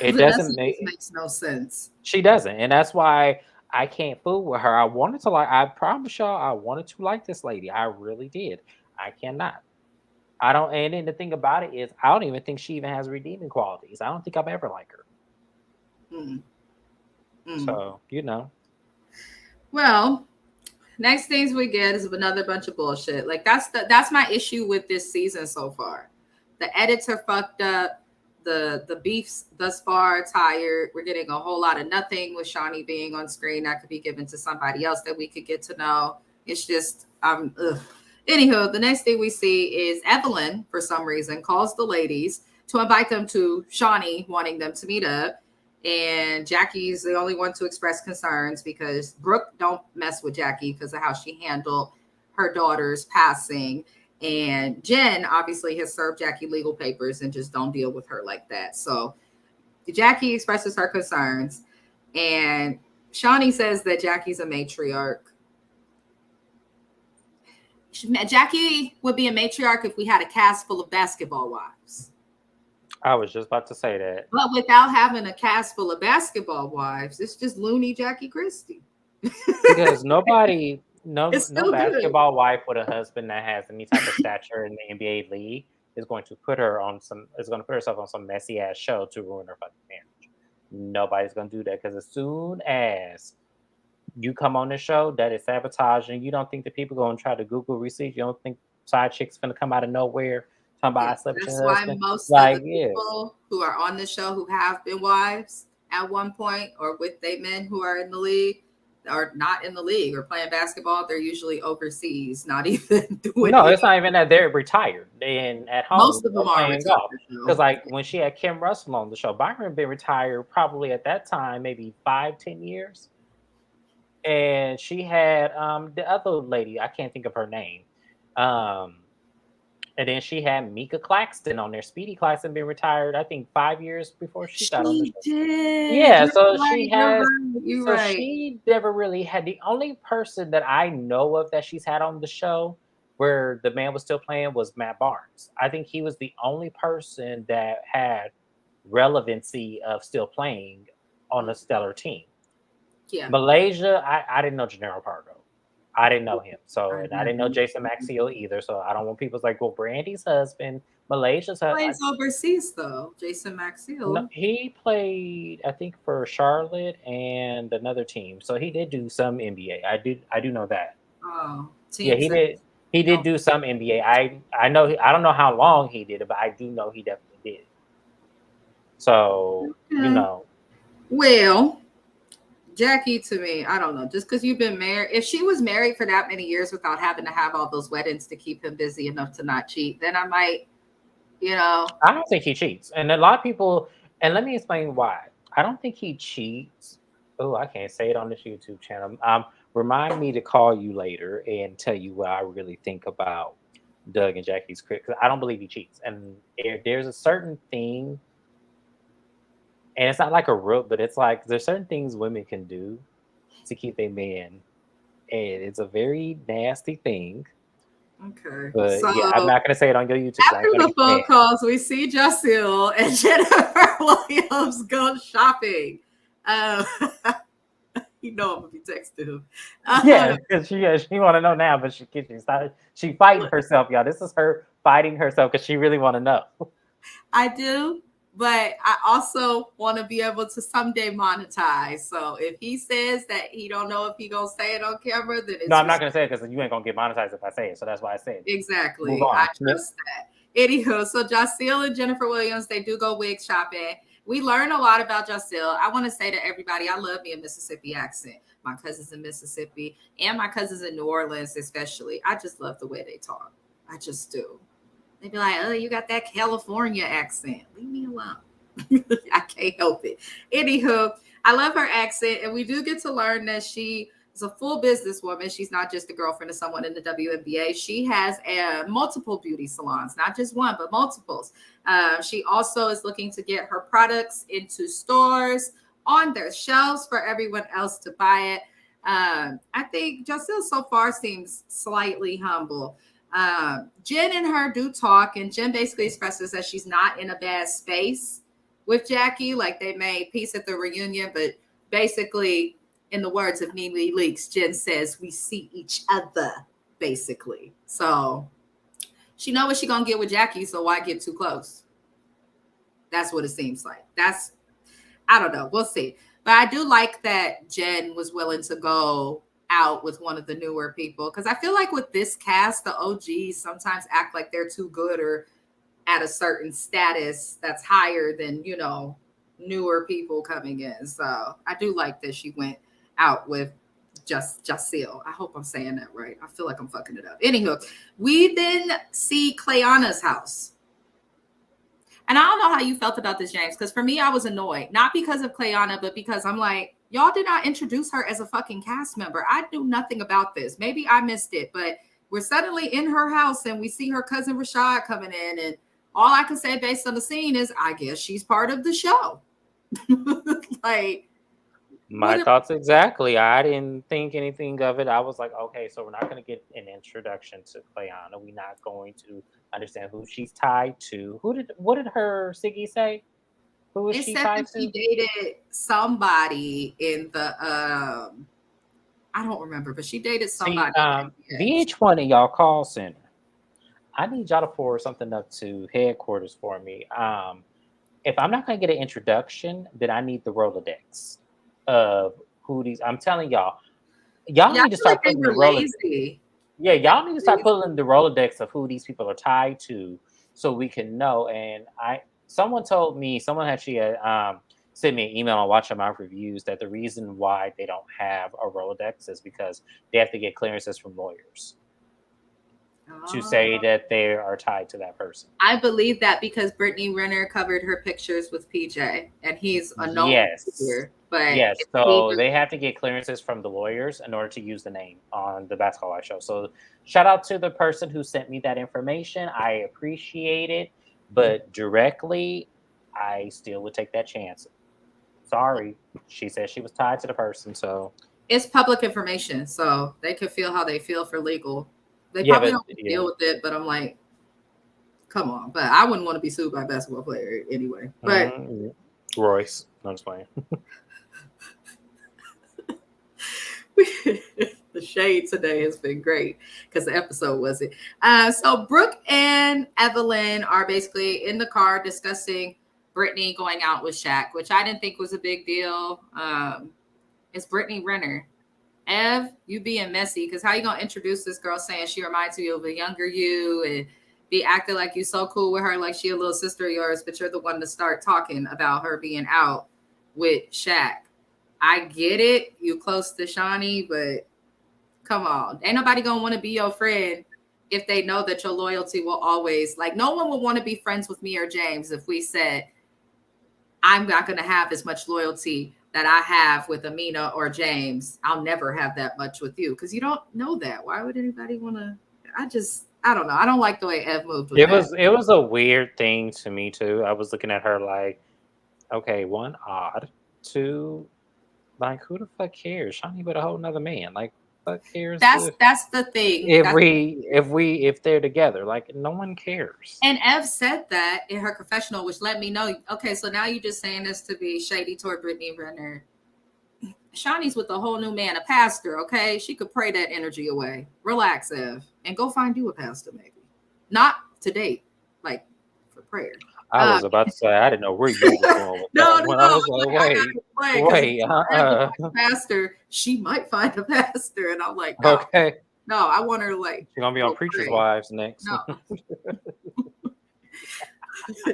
It doesn't makes no sense. She doesn't, and that's why I can't fool with her. I wanted to like. I promise y'all, I wanted to like this lady. I really did. I cannot. I don't. And then the thing about it is, I don't even think she even has redeeming qualities. I don't think I've ever liked her. So Well, next things we get is another bunch of bullshit. Like that's my issue with this season so far. The edits are fucked up. The beefs thus far tired. We're getting a whole lot of nothing with Shawnee being on screen that could be given to somebody else that we could get to know. It's just Anywho, the next thing we see is Evelyn, for some reason, calls the ladies to invite them to Shawnee, wanting them to meet up. And Jackie's the only one to express concerns because Brooke don't mess with Jackie because of how she handled her daughter's passing. And Jen obviously has served Jackie legal papers and just don't deal with her like that. So Jackie expresses her concerns. And Shawnee says that Jackie's a matriarch. Jackie would be a matriarch if we had a cast full of basketball wives. I was just about to say that. But without having a cast full of basketball wives, it's just loony Jackie Christie. Because no basketball good. wife with a husband that has any type of stature in the NBA league is going to put herself on some messy ass show to ruin her fucking marriage. Nobody's gonna do that because as soon as you come on the show, that is sabotaging. You don't think that people are gonna try to Google receipts? You don't think side chicks gonna come out of nowhere talking about I slept with your husband? Most of the people who are on the show who have been wives at one point or with they men who are in the league are not in the league or playing basketball, they're usually overseas, not even doing it's not even that they're retired and at home. Most of them are playing golf. Because like when she had Kim Russell on the show, Byron had been retired probably at that time, maybe 5-10 years. And she had the other lady, I can't think of her name. And then she had Mika Claxton on there. Speedy Claxton been retired, I think, 5 years before she got on the show. Did. Yeah, You're so right, she has. You're right. She never really had. The only person that I know of that she's had on the show where the man was still playing was Matt Barnes. I think he was the only person that had relevancy of still playing on a stellar team. Yeah. Malaysia, I didn't know Gennaro Pargo. I didn't know him. So, and I didn't know Jason Maxiel either. So I don't want people like, well, Brandy's husband, Malaysia's husband. He plays overseas though, Jason Maxiel. No, he played, I think, for Charlotte and another team. So he did do some NBA. I do know that. Oh, yeah, he did. He did do some NBA. I know. I don't know how long he did it, but I do know he definitely did. So Well, Jackie, to me, I don't know. Just because you've been married, if she was married for that many years without having to have all those weddings to keep him busy enough to not cheat, then I might, I don't think he cheats. And a lot of people, and let me explain why. I don't think he cheats. Oh, I can't say it on this YouTube channel. Remind me to call you later and tell you what I really think about Doug and Jackie's career, because I don't believe he cheats. And there's a certain thing. And it's not like a rope, but it's like there's certain things women can do to keep a man. And it's a very nasty thing. Okay. But So yeah, I'm not gonna say it on your YouTube. 'Cause I after ain't gonna the get phone mad. calls, we see JAC'EIL and Jennifer Williams go shopping. Um, you know I'm gonna be texting him. Yeah, because she want to know now, but she fighting herself, y'all. This is her fighting herself because she really want to know. I do, but I also want to be able to someday monetize. So if he says that he don't know if he gonna say it on camera, then it's No, I'm not gonna say it because you ain't gonna get monetized if I say it. So that's why I said it. Move exactly. on. I trust that. Anywho, so JAC'EIL and Jennifer Williams, they do go wig shopping. We learn a lot about JAC'EIL. I want to say to everybody, I love me a Mississippi accent. My cousins in Mississippi and my cousins in New Orleans, especially. I just love the way they talk. I just do. They be like, oh, you got that California accent. Leave me alone. I can't help it. Anywho, I love her accent, and we do get to learn that she is a full businesswoman. She's not just a girlfriend of someone in the WNBA. She has multiple beauty salons, not just one, but multiples. She also is looking to get her products into stores on their shelves for everyone else to buy it. I think JAC'EIL so far seems slightly humble. Jen and her do talk, and Jen basically expresses that she's not in a bad space with Jackie. Like they made peace at the reunion, but basically, in the words of Nene Leakes, Jen says we see each other, basically. So she know what she gonna get with Jackie, so why get too close? That's what it seems like. I don't know. We'll see. But I do like that Jen was willing to go out with one of the newer people, because I feel like with this cast, the OGs sometimes act like they're too good or at a certain status that's higher than, newer people coming in. So I do like that she went out with JAC'EIL. I hope I'm saying that right. I feel like I'm fucking it up. Anywho, we then see Clayana's house. And I don't know how you felt about this, James, because for me, I was annoyed. Not because of Clayana, but because I'm like, y'all did not introduce her as a fucking cast member. I knew nothing about this. Maybe I missed it, but we're suddenly in her house and we see her cousin Rashad coming in. And all I can say based on the scene is, I guess she's part of the show. Like, My thoughts exactly. I didn't think anything of it. I was like, okay, so we're not going to get an introduction to Clayana. We're not going to understand who she's tied to. What did her Siggy say? Who is it she said tied that she to? dated somebody in the I don't remember, but she dated See, somebody. VH1 in y'all call center. I need y'all to forward something up to headquarters for me. If I'm not going to get an introduction, then I need the Rolodex of who these. I'm telling y'all Yeah, need to I feel start like they putting the were Rolodex. lazy. Yeah, y'all need to start putting the Rolodex of who these people are tied to, so we can know. And someone told me, someone actually sent me an email on Watch Your Mouth Reviews that the reason why they don't have a Rolodex is because they have to get clearances from lawyers to say that they are tied to that person. I believe that because Brittany Renner covered her pictures with PJ, and he's a known figure. But yes, so they have to get clearances from the lawyers in order to use the name on the Basketball Live show. So shout out to the person who sent me that information. I appreciate it, but directly, I still would take that chance. Sorry, she said she was tied to the person, so it's public information, so they could feel how they feel for legal. They probably don't deal with it, but I'm like, come on. But I wouldn't want to be sued by a basketball player anyway. But Royce, I'm just playing. the shade today has been great because the episode wasn't. So Brooke and Evelyn are basically in the car discussing Brittany going out with Shaq, which I didn't think was a big deal. It's Brittany Renner. Ev, you being messy, because how you gonna introduce this girl saying she reminds you of a younger you and be acting like you so cool with her like she a little sister of yours, but you're the one to start talking about her being out with Shaq. I get it, you close to Shawnee, but come on. Ain't nobody gonna want to be your friend if they know that your loyalty will always, like, no one will want to be friends with me or James if we said, I'm not gonna have as much loyalty that I have with Amina or James. I'll never have that much with you, because you don't know that. Why would anybody want to? I don't know. I don't like the way Ev moved with that. It was a weird thing to me too. I was looking at her like, okay, one, odd. Two, like, who the fuck cares? Shawnee with a whole nother man. Like, fuck cares? That's the thing. If they're together, like no one cares. And Ev said that in her confessional, which let me know. Okay, so now you're just saying this to be shady toward Brittany Renner. Shawnee's with a whole new man, a pastor. Okay, she could pray that energy away. Relax, Ev, and go find you a pastor, maybe. Not to date, like for prayer. I was about to say I didn't know where you were going with that. No. I was like, wait, pastor. She might find a pastor, and I'm like, no, okay. no, I want her to like. She's gonna be on Preacher's Wives next. No.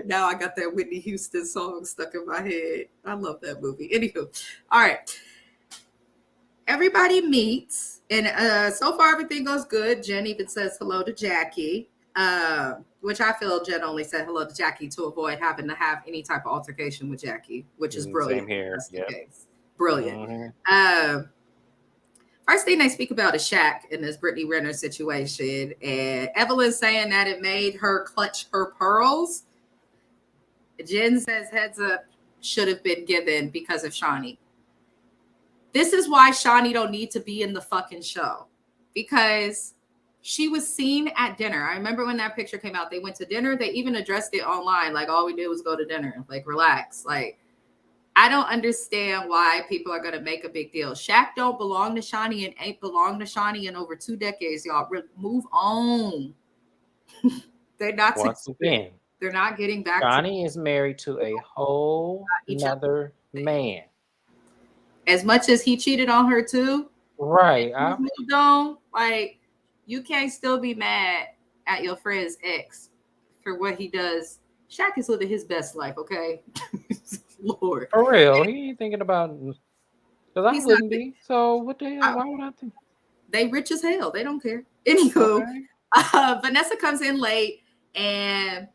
Now I got that Whitney Houston song stuck in my head. I love that movie. Anywho, all right. Everybody meets, and so far everything goes good. Jen even says hello to Jackie, which I feel Jen only said hello to Jackie to avoid having to have any type of altercation with Jackie, which is brilliant. Same here. Yep. Brilliant. First thing they speak about is Shaq in this Brittany Renner situation, and Evelyn saying that it made her clutch her pearls. Jen says heads up should have been given because of Shawnee. This is why Shawnee don't need to be in the fucking show, because she was seen at dinner. I remember when that picture came out, they went to dinner. They even addressed it online. Like, all we did was go to dinner. Like, relax. Like, I don't understand why people are going to make a big deal. Shaq don't belong to Shawnee and ain't belonged to Shawnee in over 2 decades, y'all. Move on. They're not. Once again, they're not getting back. Shawnee is married to a whole another man. As much as he cheated on her too, right? Moved on. Like, you can't still be mad at your friend's ex for what he does. Shaq is living his best life, okay? Lord, for real, he ain't thinking about. Because I wouldn't be. So what the hell? Why would I think? They rich as hell. They don't care. Anywho, okay. Vanessa comes in late, and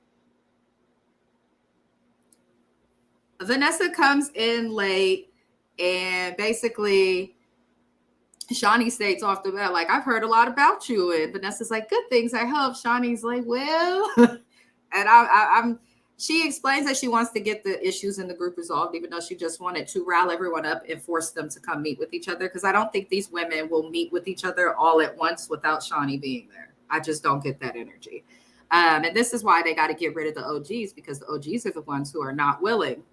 basically Shawnee states off the bat, like, I've heard a lot about you. And Vanessa's like, good things, I hope. Shawnee's like, well, and she explains that she wants to get the issues in the group resolved, even though she just wanted to rile everyone up and force them to come meet with each other. Because I don't think these women will meet with each other all at once without Shawnee being there. I just don't get that energy. And this is why they got to get rid of the OGs, because the OGs are the ones who are not willing.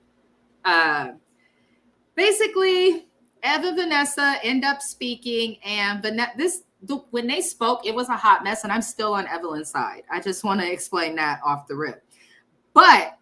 Basically, Ev and Vanessa end up speaking, and when they spoke, it was a hot mess, and I'm still on Evelyn's side. I just want to explain that off the rip. But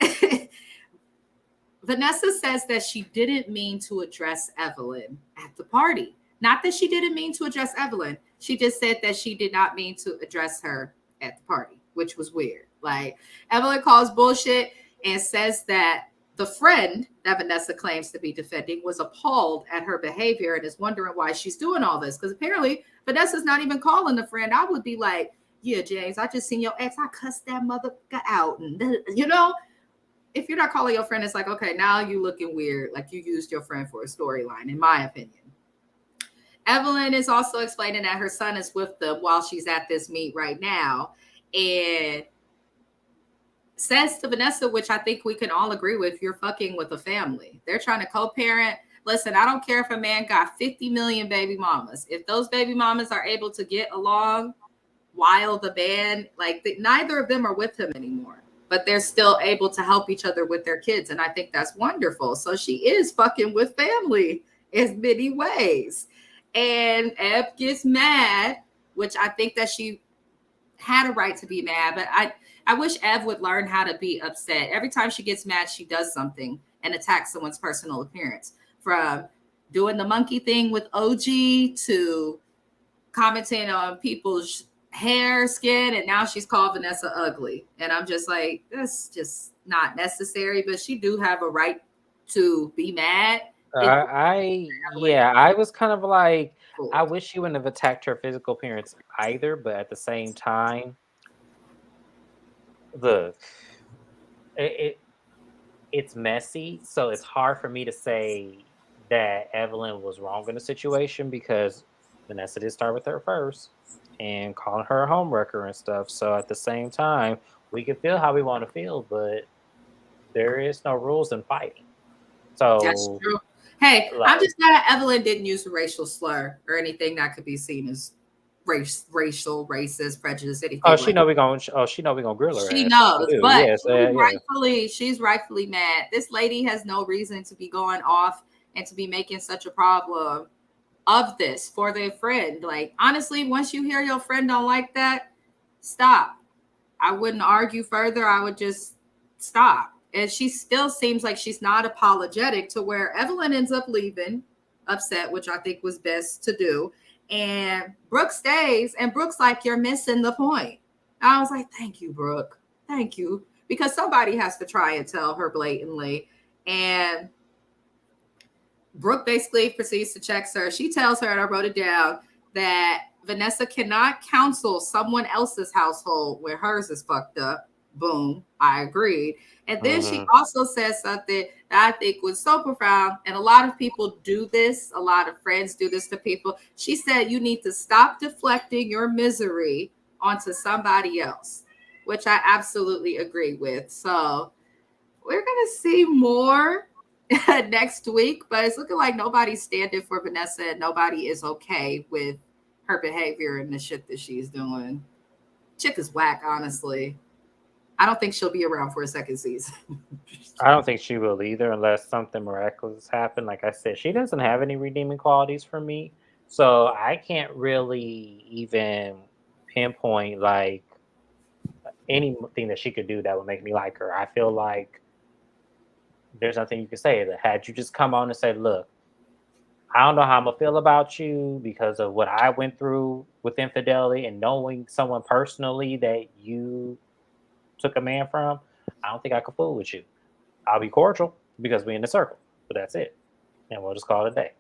Vanessa says that she didn't mean to address Evelyn at the party. Not that she didn't mean to address Evelyn. She just said that she did not mean to address her at the party, which was weird. Like, Evelyn calls bullshit and says that the friend that Vanessa claims to be defending was appalled at her behavior and is wondering why she's doing all this. Because apparently Vanessa's not even calling the friend. I would be like, yeah, James, I just seen your ex. I cussed that mother out. And, you know, if you're not calling your friend, it's like, okay, now you looking weird. Like, you used your friend for a storyline, in my opinion. Evelyn is also explaining that her son is with them while she's at this meet right now. And says to Vanessa, which I think we can all agree with, you're fucking with a family. They're trying to co-parent. Listen, I don't care if a man got 50 million baby mamas. If those baby mamas are able to get along while the man, like, neither of them are with him anymore, but they're still able to help each other with their kids. And I think that's wonderful. So she is fucking with family in many ways. And Eb gets mad, which I think that she had a right to be mad, but I wish Ev would learn how to be upset. Every time she gets mad, she does something and attacks someone's personal appearance. From doing the monkey thing with OG to commenting on people's hair, skin, and now she's called Vanessa ugly. And I'm just like, that's just not necessary, but she do have a right to be mad. I was kind of like, cool. I wish she wouldn't have attacked her physical appearance either, but at the same time, it's messy, so it's hard for me to say that Evelyn was wrong in the situation because Vanessa did start with her first and calling her a homewrecker and stuff. So at the same time, we can feel how we want to feel, but there is no rules in fighting. So that's true. Hey, Like, I'm just glad Evelyn didn't use a racial slur or anything that could be seen as racial, racist, prejudice, anything. oh, she know we gonna grill her. She ass. knows, Do. but Yes, yeah. she's rightfully mad. This lady has no reason to be going off and to be making such a problem of this for their friend. Like, honestly, once you hear your friend don't like that, stop. I wouldn't argue further. I would just stop. And she still seems like she's not apologetic, to where Evelyn ends up leaving upset, which I think was best to do. And Brooke stays, and Brooke's like, you're missing the point. And I was like, thank you, Brooke. Thank you. Because somebody has to try and tell her blatantly. And Brooke basically proceeds to check her. She tells her, and I wrote it down, that Vanessa cannot counsel someone else's household where hers is fucked up. Boom. I agreed. And then she also says something that I think was so profound. And a lot of people do this. A lot of friends do this to people. She said, you need to stop deflecting your misery onto somebody else, which I absolutely agree with. So we're going to see more next week, but it's looking like nobody's standing for Vanessa and nobody is okay with her behavior and the shit that she's doing. Chick is whack, honestly. I don't think she'll be around for a second season. I don't think she will either, unless something miraculous happens. Like I said, she doesn't have any redeeming qualities for me, so I can't really even pinpoint like anything that she could do that would make me like her. I feel like there's nothing you can say. That had you just come on and say, look, I don't know how I'm gonna feel about you because of what I went through with infidelity and knowing someone personally that you took a man from, I don't think I could fool with you. I'll be cordial because we're in the circle, but that's it. And we'll just call it a day.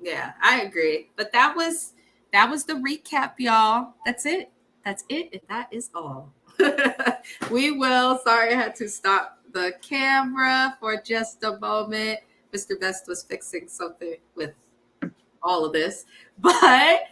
Yeah, I agree. But that was the recap, y'all. That's it. That's it. And that is all. We will. Sorry, I had to stop the camera for just a moment. Mr. Best was fixing something with all of this. But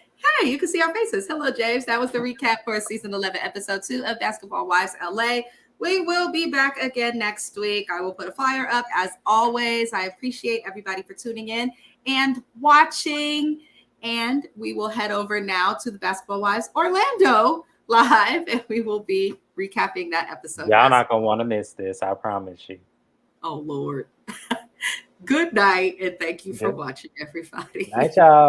hey, you can see our faces. Hello, James. That was the recap for season 11, episode 2 of Basketball Wives LA. We will be back again next week. I will put a flyer up as always. I appreciate everybody for tuning in and watching. And we will head over now to the Basketball Wives Orlando live, and we will be recapping that episode. Y'all not gonna want to miss this, I promise you. Oh, Lord. Good night, and thank you for watching, everybody. Night, y'all.